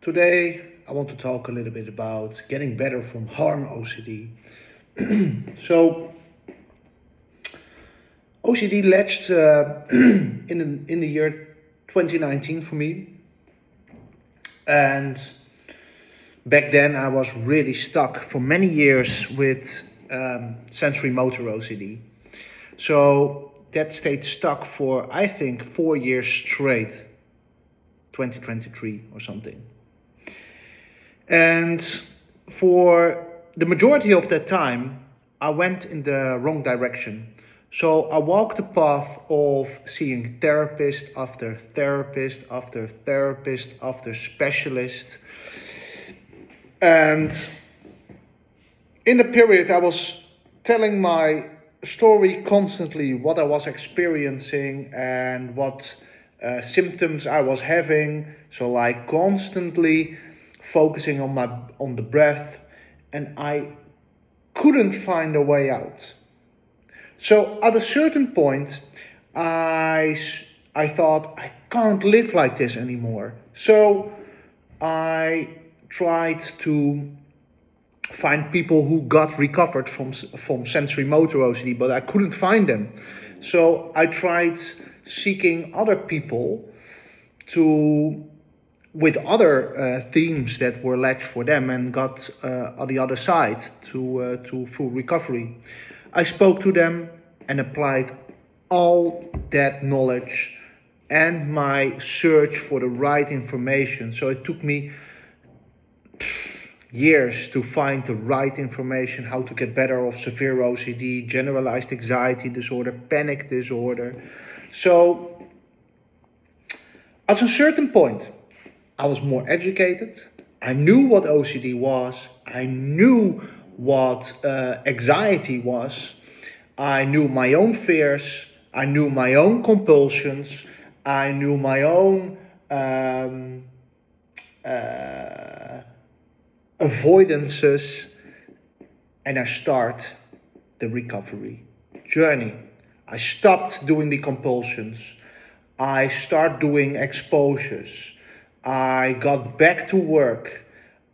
Today I want to talk a little bit about getting better from harm OCD. So OCD latched in the year 2019 for me, and back then I was really stuck for many years with sensory motor OCD. So that stayed stuck for I think 4 years straight, 2023 or something. And for the majority of that time, I went in the wrong direction. So I walked the path of seeing therapist after therapist after therapist after specialist. And in the period, I was telling my story constantly, what I was experiencing and what symptoms I was having. So like constantly focusing on the breath, and I couldn't find a way out. So at a certain point, I thought I can't live like this anymore. So I tried to find people who got recovered from sensory motor OCD, but I couldn't find them. So I tried seeking other people with other themes that were latched for them, and got on the other side to full recovery. I spoke to them and applied all that knowledge and my search for the right information. So it took me years to find the right information, how to get better of severe OCD, generalized anxiety disorder, panic disorder. So at a certain point, I was more educated. I knew what OCD was. I knew what anxiety was. I knew my own fears. I knew my own compulsions. I knew my own avoidances. And I start the recovery journey. I stopped doing the compulsions. I start doing exposures. I got back to work.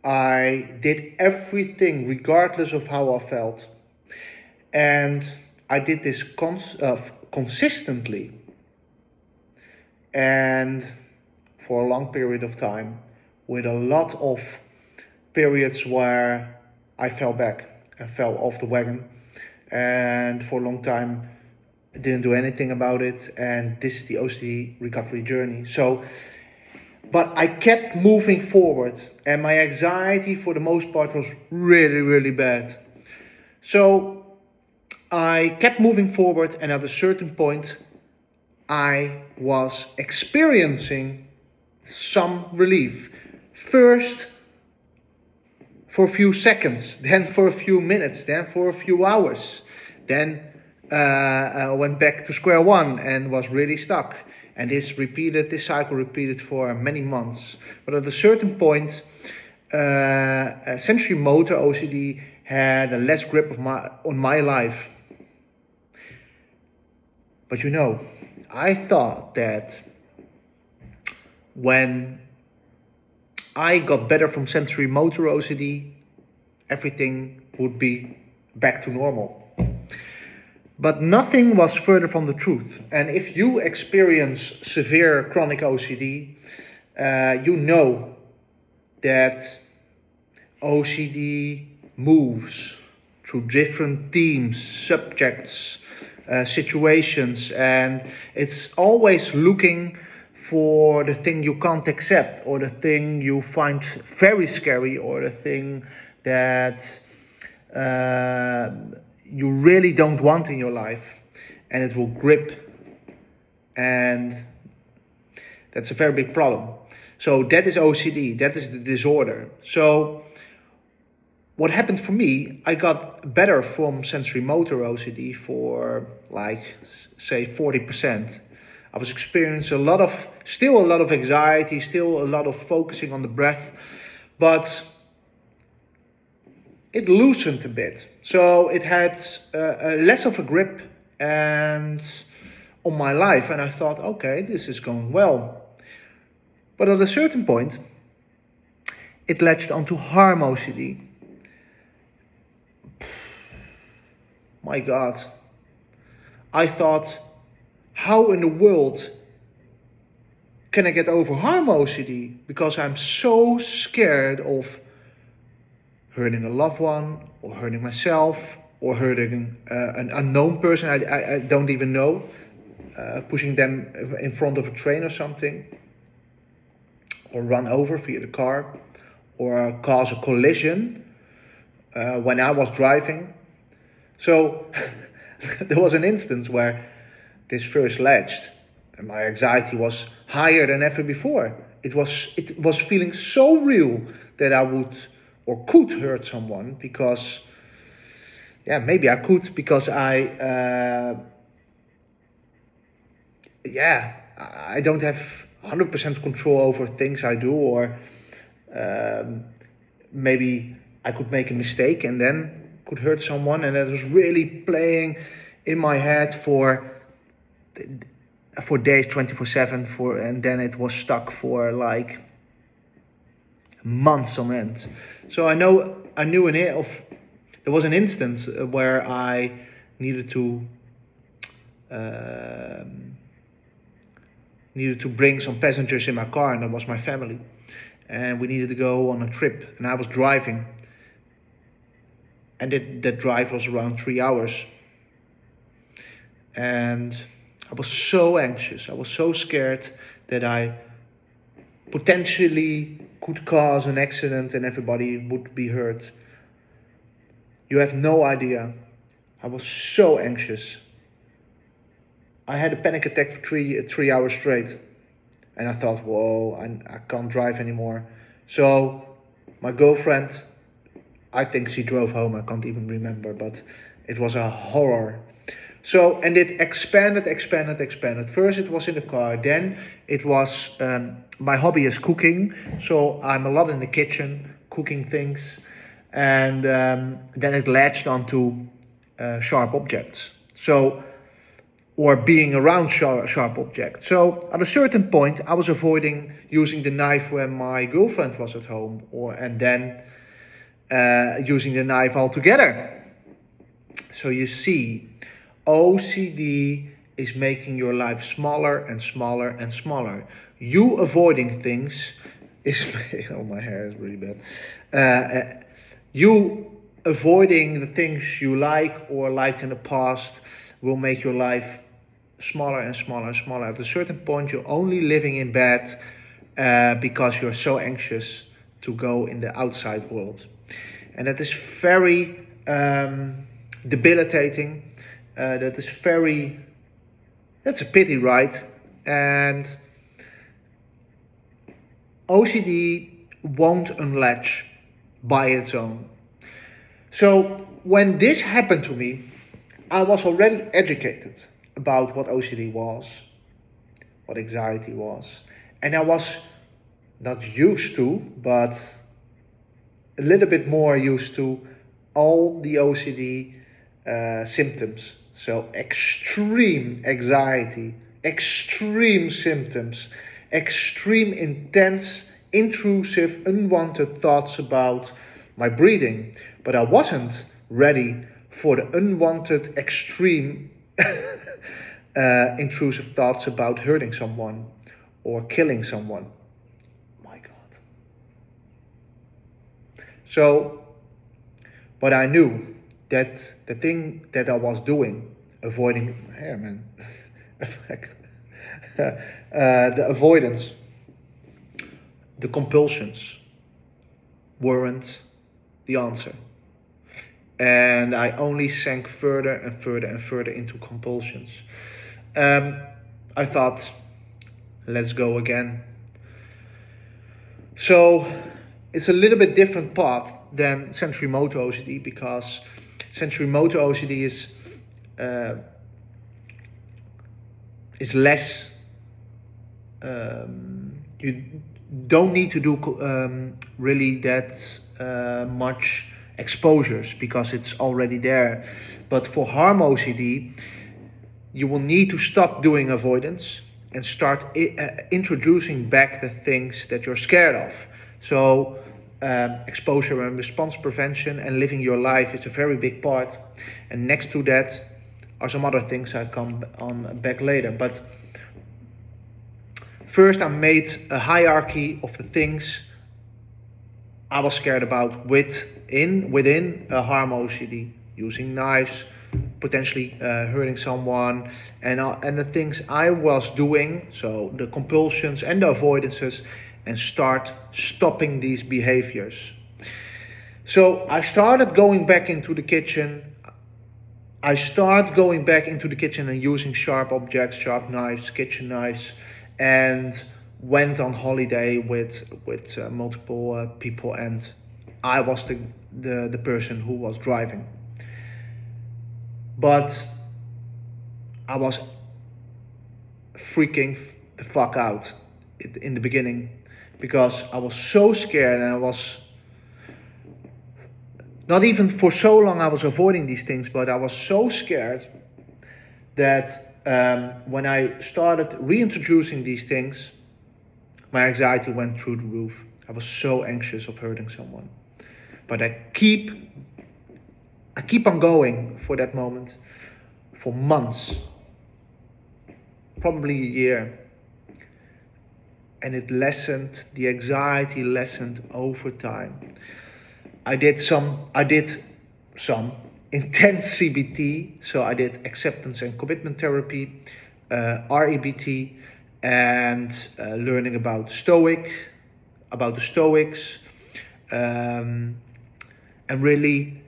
I did everything regardless of how I felt. And I did this consistently and for a long period of time, with a lot of periods where I fell back and fell off the wagon. And for a long time, I didn't do anything about it. And this is the OCD recovery journey. But I kept moving forward, and my anxiety for the most part was really, really bad. So I kept moving forward, and at a certain point, I was experiencing some relief. First for a few seconds, then for a few minutes, then for a few hours. Then I went back to square one and was really stuck. And this cycle repeated for many months. But at a certain point, sensory motor OCD had a less grip on my life. But I thought that when I got better from sensory motor OCD, everything would be back to normal. But nothing was further from the truth. And if you experience severe chronic OCD, you know that OCD moves through different themes, subjects, situations, and it's always looking for the thing you can't accept, or the thing you find very scary, or the thing that you really don't want in your life, and it will grip, and that's a very big problem. So that is OCD, that is the disorder. So what happened for me, I got better from sensory motor OCD for say 40%. I was experiencing still a lot of anxiety, still a lot of focusing on the breath, but it loosened a bit. So it had less of a grip and on my life, and I thought, okay, this is going well. But at a certain point, it latched onto Harm OCD. My God. I thought, how in the world can I get over Harm OCD? Because I'm so scared of hurting a loved one, or hurting myself, or hurting an unknown person I don't even know, pushing them in front of a train or something, or run over via the car, or cause a collision when I was driving. So there was an instance where this first latched, and my anxiety was higher than ever before. It was feeling so real that I would or could hurt someone, because maybe I could, because I don't have 100% control over things I do, or maybe I could make a mistake and then could hurt someone, and that was really playing in my head for days, 24/7, and then it was stuck for like months on end. So I knew there was an instance where I needed to bring some passengers in my car, and that was my family, and we needed to go on a trip, and I was driving, and that drive was around 3 hours, and I was so anxious, I was so scared that I potentially could cause an accident and everybody would be hurt. You have no idea. I was so anxious. I had a panic attack for three hours straight. And I thought, whoa, I can't drive anymore. So my girlfriend, I think she drove home, I can't even remember, but it was a horror. So, and it expanded. First it was in the car, then it was, my hobby is cooking, so I'm a lot in the kitchen, cooking things, and then it latched onto sharp objects. So, or being around sharp objects. So at a certain point, I was avoiding using the knife when my girlfriend was at home, and then using the knife altogether. So you see, OCD is making your life smaller and smaller and smaller. You avoiding things is, oh, my hair is really bad. You avoiding the things you like or liked in the past will make your life smaller and smaller and smaller. At a certain point, you're only living in bed because you're so anxious to go in the outside world. And that is very debilitating. That's a pity, right? And OCD won't unlatch by its own. So when this happened to me, I was already educated about what OCD was, what anxiety was, and I was not used to, but a little bit more used to all the OCD symptoms. So extreme anxiety, extreme symptoms, extreme intense, intrusive, unwanted thoughts about my breathing. But I wasn't ready for the unwanted, extreme, intrusive thoughts about hurting someone or killing someone. My God. So, but I knew that the thing that I was doing, avoiding hair, man, the avoidance, the compulsions, weren't the answer. And I only sank further and further and further into compulsions. I thought, let's go again. So it's a little bit different path than sensory motor OCD, because sensory motor OCD is less. You don't need to do really that much exposures because it's already there. But for Harm OCD, you will need to stop doing avoidance and start introducing back the things that you're scared of. So exposure and response prevention and living your life is a very big part. And next to that are some other things I come on back later. But first I made a hierarchy of the things I was scared about within harm OCD, using knives, potentially hurting someone, and the things I was doing, so the compulsions and the avoidances, and start stopping these behaviors. So I started going back into the kitchen. I start going back into the kitchen and using sharp objects, sharp knives, kitchen knives, and went on holiday with multiple people, and I was the person who was driving. But I was freaking the fuck out in the beginning, because I was so scared, and I was not even for so long I was avoiding these things, but I was so scared that when I started reintroducing these things, my anxiety went through the roof. I was so anxious of hurting someone. But I keep on going for that moment for months, probably a year. And the anxiety lessened over time. I did some intense CBT, so I did acceptance and commitment therapy, REBT, and learning about the Stoics, and really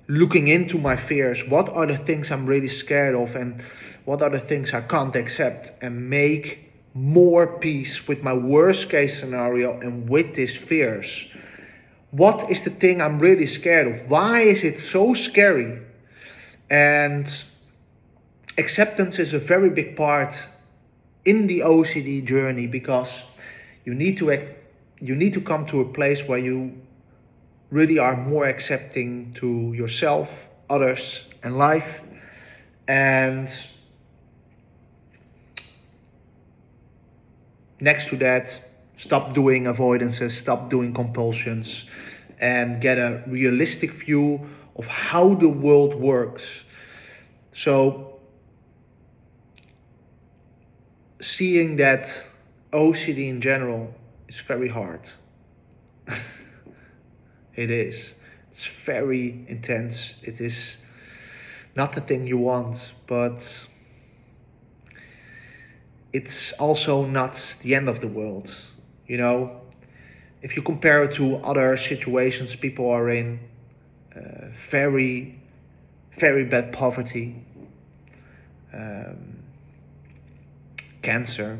looking into my fears. What are the things I'm really scared of, and what are the things I can't accept, and make more peace with my worst case scenario and with these fears. What is the thing I'm really scared of? Why is it so scary? And acceptance is a very big part in the OCD journey, because you need to come to a place where you really are more accepting to yourself, others, and life. And next to that, stop doing avoidances, stop doing compulsions, and get a realistic view of how the world works. So, seeing that OCD in general is very hard. It is. It's very intense. It is not the thing you want, but it's also not the end of the world. You know, if you compare it to other situations people are in, very, very bad poverty, cancer,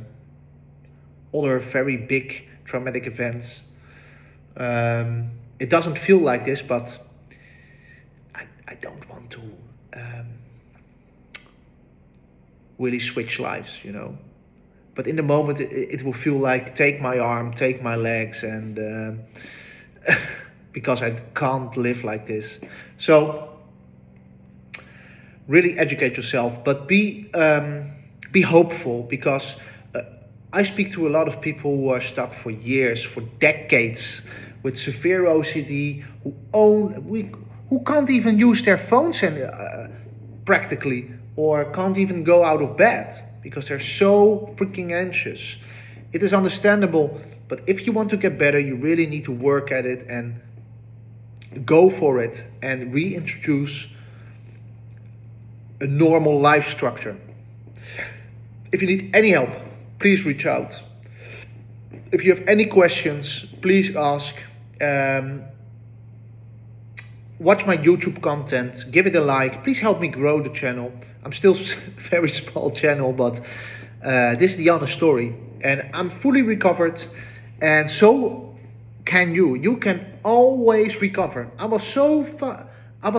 other very big traumatic events. It doesn't feel like this, but I don't want to really switch lives, you know. But in the moment, it will feel like take my arm, take my legs, and because I can't live like this. So really educate yourself, but be hopeful, because I speak to a lot of people who are stuck for years, for decades, with severe OCD, who can't even use their phones practically, or can't even go out of bed because they're so freaking anxious. It is understandable, but if you want to get better, you really need to work at it and go for it and reintroduce a normal life structure. If you need any help, please reach out. If you have any questions, please ask. Watch my YouTube content, give it a like. Please help me grow the channel. I'm still a very small channel, but this is the honest story. And I'm fully recovered, and so can you. You can always recover. I was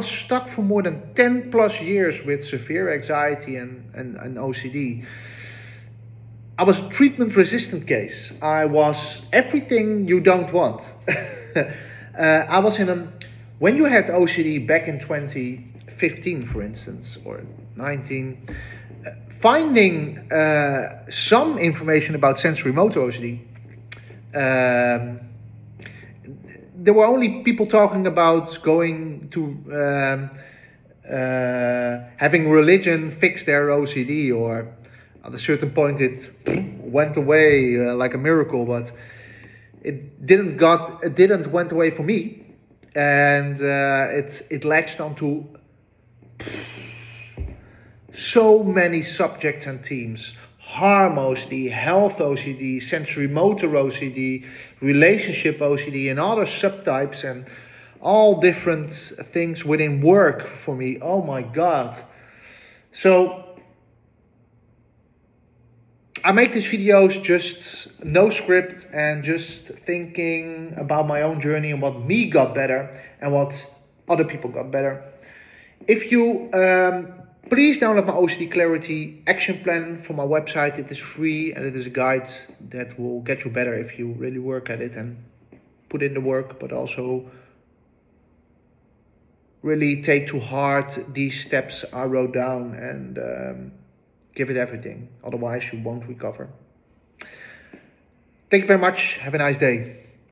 stuck for more than 10 plus years with severe anxiety and OCD. I was a treatment resistant case. I was everything you don't want. I was when you had OCD back in 2015, for instance, or 19, finding some information about sensory motor OCD, there were only people talking about going to having religion fix their OCD, or at a certain point it went away like a miracle, but it didn't went away for me, and it latched onto so many subjects and themes: harm OCD, health OCD, sensory motor OCD, relationship OCD, and other subtypes, and all different things within work for me. Oh my God. So I make these videos just no script and just thinking about my own journey and what me got better and what other people got better. If you please download my OCD Clarity action plan from my website. It is free and it is a guide that will get you better if you really work at it and put in the work, but also really take to heart these steps I wrote down and give it everything. Otherwise, you won't recover. Thank you very much. Have a nice day.